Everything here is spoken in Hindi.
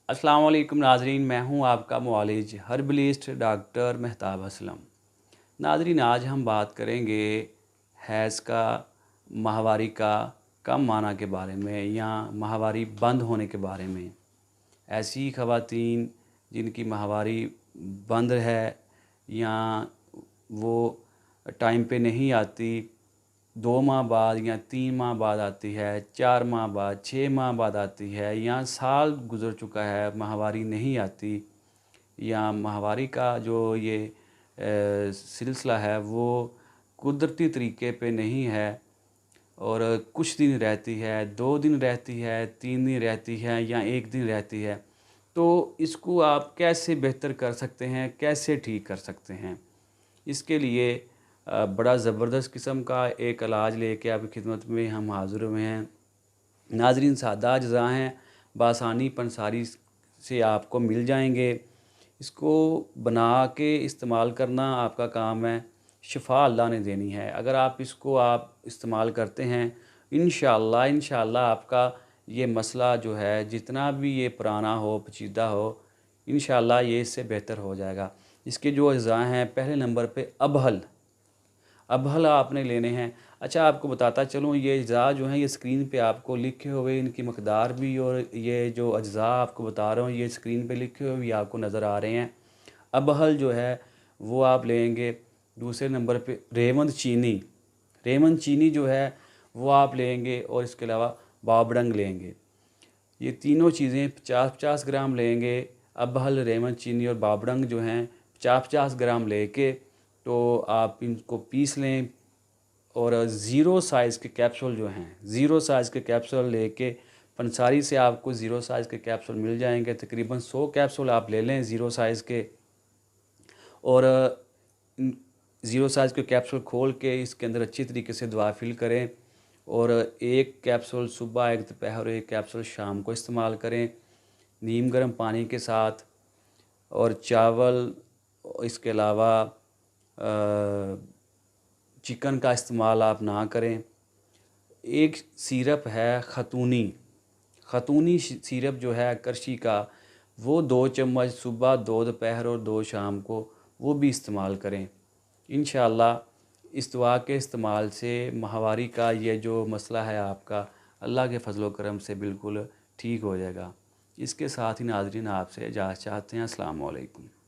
अस्सलाम वालेकुम नाजरीन, मैं हूं आपका मुआलिज हर्बलिस्ट डॉक्टर मेहताब असलम। नाजरीन, आज हम बात करेंगे हैज़ का, माहवारी का कम आना के बारे में या माहवारी बंद होने के बारे में। ऐसी ख़वातीन जिनकी माहवारी बंद है या वो टाइम पे नहीं आती, 2 माह बाद या 3 माह बाद आती है, 4 माह बाद, 6 माह बाद आती है, या साल गुज़र चुका है माहवारी नहीं आती, या माहवारी का जो ये सिलसिला है वो कुदरती तरीके पे नहीं है और कुछ दिन रहती है, 2 दिन रहती है, 3 दिन रहती है या 1 दिन रहती है। तो इसको आप कैसे बेहतर कर सकते हैं, कैसे ठीक कर सकते हैं? इसके लिए बड़ा ज़बरदस्त किस्म का एक इलाज लेके आपकी खिदमत में हम हाज़िर हुए हैं। नाज़रीन, सादा अज्ज़ा हैं, बआसानी पंसारी से आपको मिल जाएंगे। इसको बना के इस्तेमाल करना आपका काम है, शिफा अल्लाह ने देनी है। अगर आप इसको इस्तेमाल करते हैं, इंशाअल्लाह आपका ये मसला जो है, जितना भी ये पुराना हो, पेचीदा हो, इंशाअल्लाह ये इससे बेहतर हो जाएगा। इसके जो अज्ज़ा हैं, पहले नंबर पे अबहल आपने लेने हैं। अच्छा, आपको बताता चलूँ, ये अज्ज़ा जो हैं ये स्क्रीन पे आपको लिखे हुए, इनकी मकदार भी और ये जो अज्ज़ा आपको बता रहा हूँ ये स्क्रीन पे लिखे हुए भी आपको नज़र आ रहे हैं। अबहल जो है वो आप लेंगे। दूसरे नंबर पे रेमंड चीनी जो है वो आप लेंगे, और इसके अलावा बाबड़ंग लेंगे। ये तीनों चीज़ें 50-50 ग्राम लेंगे। अबहल, रेमंड चीनी और बाबड़ंग जो हैं 50-50 ग्राम लेके तो आप इनको पीस लें। और ज़ीरो साइज़ के कैप्सूल जो हैं, ज़ीरो साइज़ के कैप्सूल लेके पंसारी से आपको ज़ीरो साइज़ के कैप्सूल मिल जाएंगे। तकरीबन 100 कैप्सूल आप ले लें ज़ीरो साइज़ के, और ज़ीरो साइज़ के कैप्सूल खोल के इसके अंदर अच्छी तरीके से दवा फिल करें, और एक कैप्सूल सुबह, एक दोपहर, एक कैप्सूल शाम को इस्तेमाल करें नीम गर्म पानी के साथ। और चावल, इसके अलावा चिकन का इस्तेमाल आप ना करें। एक सिरप है ख़तूनी सिरप जो है करशी का, वो 2 चम्मच सुबह, 2 दोपहर और 2 शाम को वो भी इस्तेमाल करें। इंशाअल्लाह इस दवा के इस्तेमाल से माहवारी का ये जो मसला है आपका, अल्लाह के फजल करम से बिल्कुल ठीक हो जाएगा। इसके साथ ही नाज़रीन, आपसे इजाज़त चाहते हैं। अस्सलाम वालेकुम।